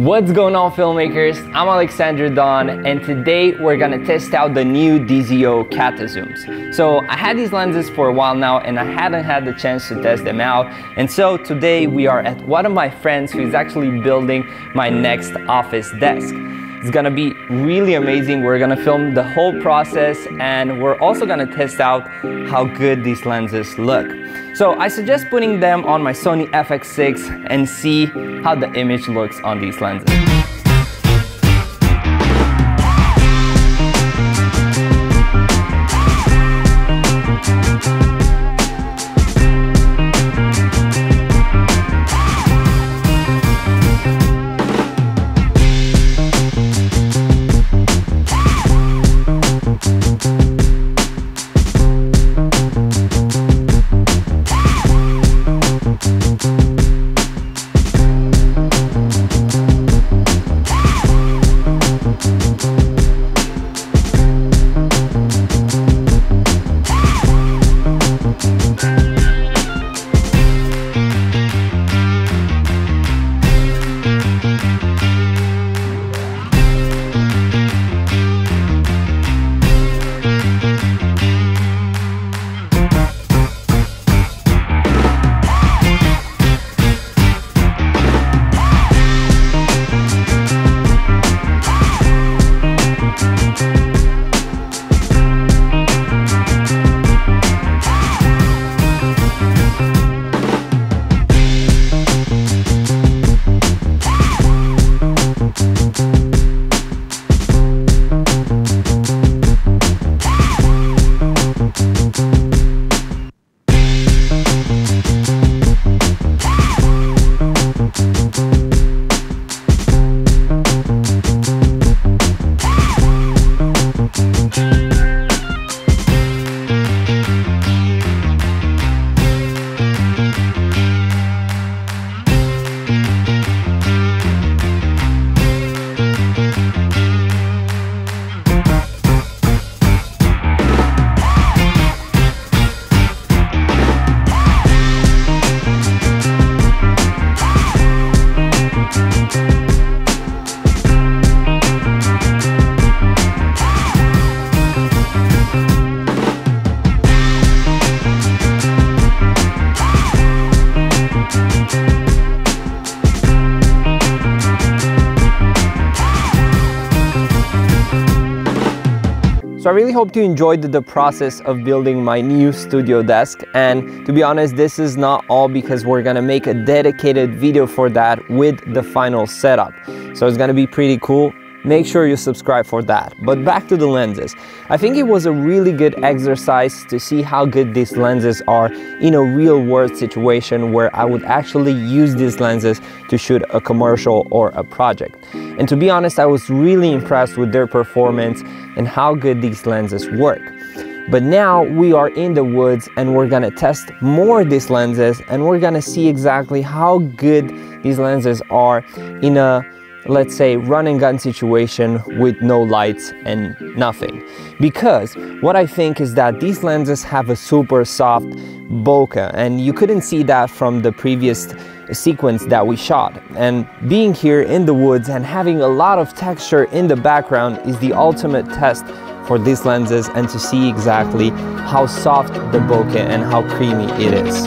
What's going on, filmmakers? I'm Alexandru and today we're gonna test out the new DZO Catta Zooms. So I had these lenses for a while now and I hadn't had the chance to test them out, and so today we are at one of my friends who is actually building my next office desk. It's gonna be really amazing. We're gonna film the whole process and we're also gonna test out how good these lenses look. So I suggest putting them on my Sony Fx6 and see how the image looks on these lenses. So I really hope you enjoyed the process of building my new studio desk, and to be honest, this is not all because we're gonna make a dedicated video for that with the final setup. So it's gonna be pretty cool. Make sure you subscribe for that. But back to the lenses. I think it was a really good exercise to see how good these lenses are in a real world situation where I would actually use these lenses to shoot a commercial or a project. And to be honest, I was really impressed with their performance and how good these lenses work. But now we are in the woods and we're gonna test more of these lenses and we're gonna see exactly how good these lenses are in a, let's say, run and gun situation with no lights and nothing. Because what I think is that these lenses have a super soft bokeh, and you couldn't see that from the previous sequence that we shot. And being here in the woods and having a lot of texture in the background is the ultimate test for these lenses, and to see exactly how soft the bokeh and how creamy it is.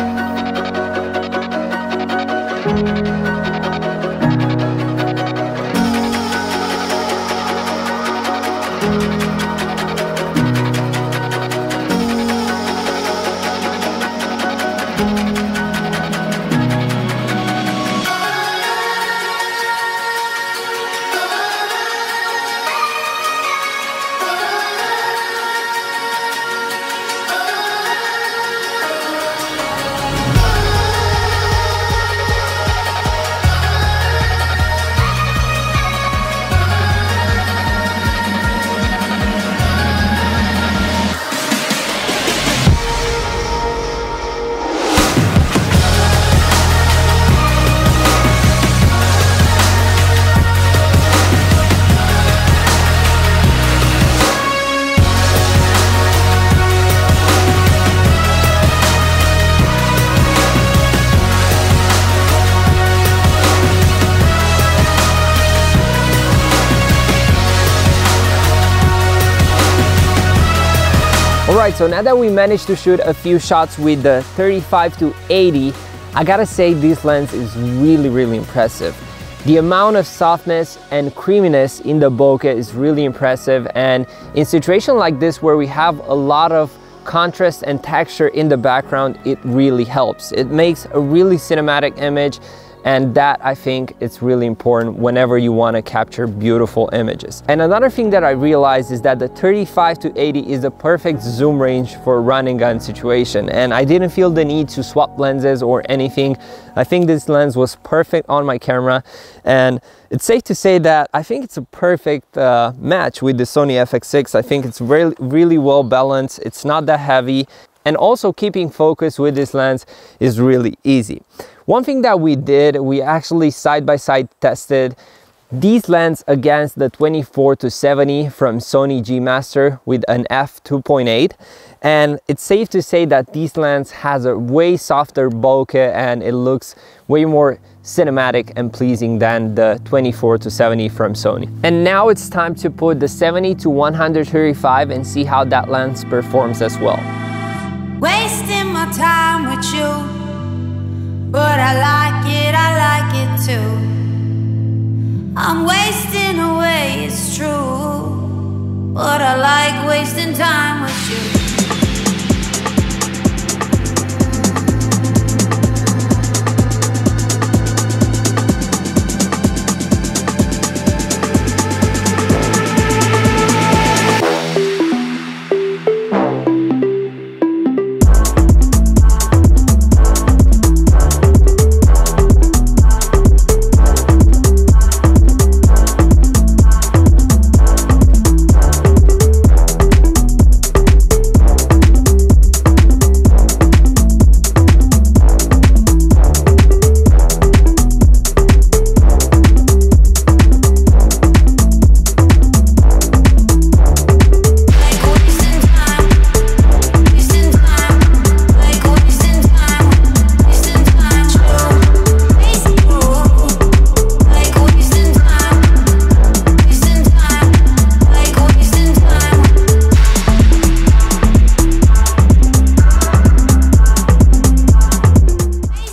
Alright, so now that we managed to shoot a few shots with the 35-80, I gotta say this lens is really impressive. The amount of softness and creaminess in the bokeh is really impressive, and in situations like this where we have a lot of contrast and texture in the background, it really helps. It makes a really cinematic image, and that, I think, it's really important whenever you want to capture beautiful images. And another thing that I realized is that the 35-80 is the perfect zoom range for a run and gun situation, and I didn't feel the need to swap lenses or anything. I think this lens was perfect on my camera, and it's safe to say that I think it's a perfect match with the Sony Fx6. I think it's really well balanced. It's not that heavy, and also keeping focus with this lens is really easy. One thing that we did, we actually side-by-side tested these lenses against the 24-70 from Sony G Master with an f2.8, and it's safe to say that this lens has a way softer bokeh and it looks way more cinematic and pleasing than the 24-70 from Sony. And now it's time to put the 70-135 and see how that lens performs as well. Wasting my time with you, but I like it too. I'm wasting away, it's true, but I like wasting time with you.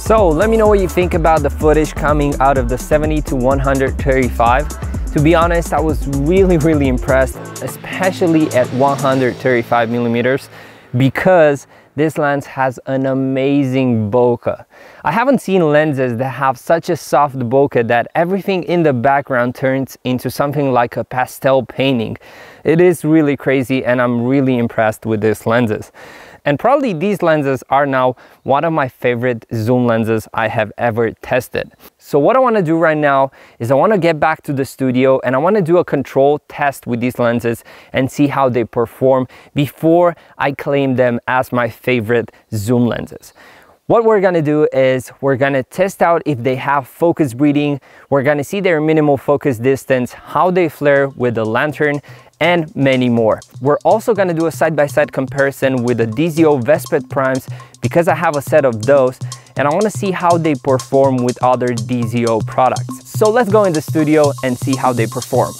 So let me know what you think about the footage coming out of the 70-135. To be honest, I was really impressed, especially at 135 millimeters, because this lens has an amazing bokeh. I haven't seen lenses that have such a soft bokeh that everything in the background turns into something like a pastel painting. It is really crazy, and I'm really impressed with these lenses. And probably these lenses are now one of my favorite zoom lenses I have ever tested. So what I want to do right now is I want to get back to the studio and I want to do a control test with these lenses and see how they perform before I claim them as my favorite zoom lenses. What we're gonna do is we're gonna test out if they have focus breathing, we're gonna see their minimal focus distance, how they flare with the lantern, and many more. We're also gonna do a side-by-side comparison with the DZO Vespet primes because I have a set of those, and I wanna see how they perform with other DZO products. So let's go in the studio and see how they perform.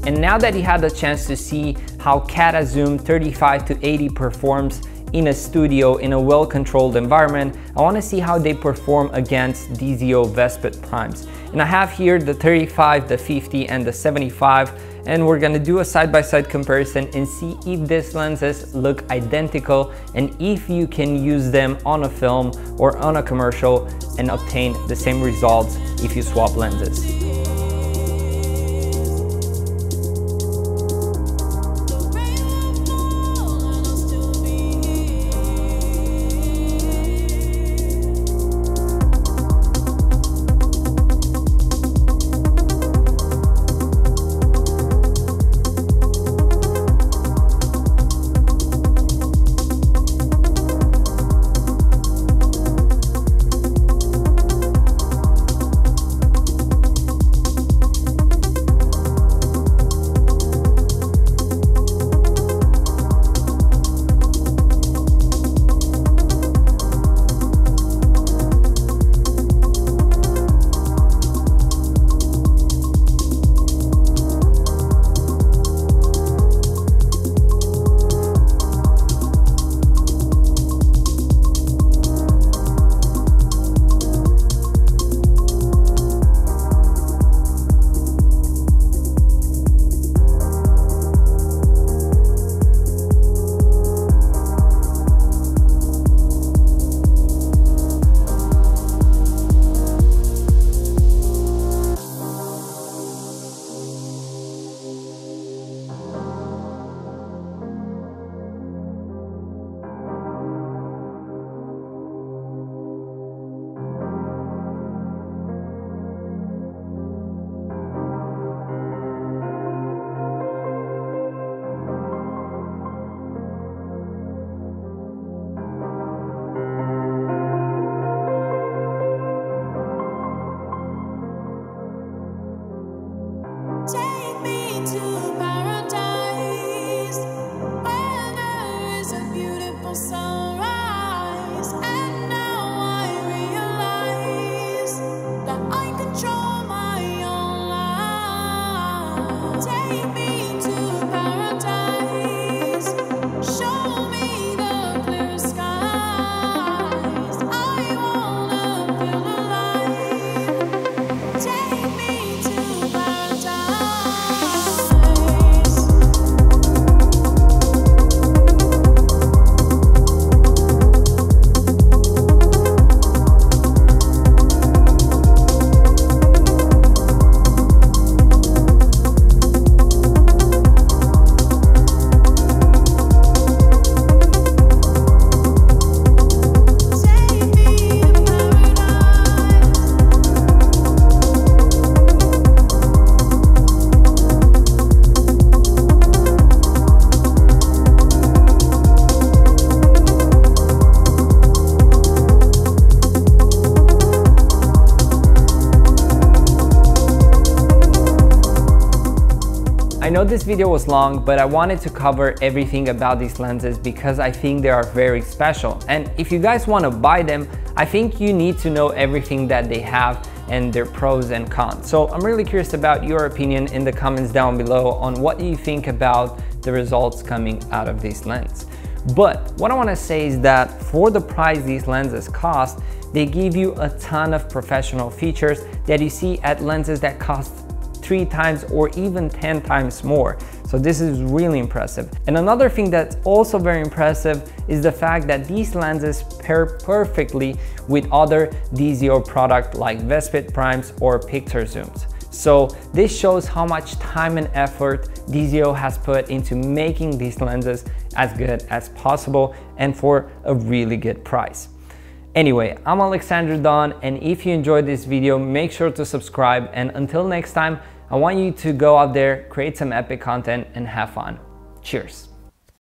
And now that you had the chance to see how Catta Zoom 35 to 80 performs in a studio in a well-controlled environment, I want to see how they perform against DZO Vespid primes. And I have here the 35, the 50 and the 75, and we're going to do a side-by-side comparison and see if these lenses look identical and if you can use them on a film or on a commercial and obtain the same results if you swap lenses. I know this video was long, but I wanted to cover everything about these lenses because I think they are very special. And if you guys want to buy them, I think you need to know everything that they have and their pros and cons. So I'm really curious about your opinion in the comments down below on what you think about the results coming out of this lens. But what I want to say is that for the price these lenses cost, they give you a ton of professional features that you see at lenses that cost 3 times or even 10 times more. So this is really impressive. And another thing that's also very impressive is the fact that these lenses pair perfectly with other DZO products like Vespid primes or picture zooms. So this shows how much time and effort DZO has put into making these lenses as good as possible and for a really good price. Anyway, I'm Alexandru, and if you enjoyed this video, make sure to subscribe, and until next time, I want you to go out there, create some epic content and have fun. Cheers.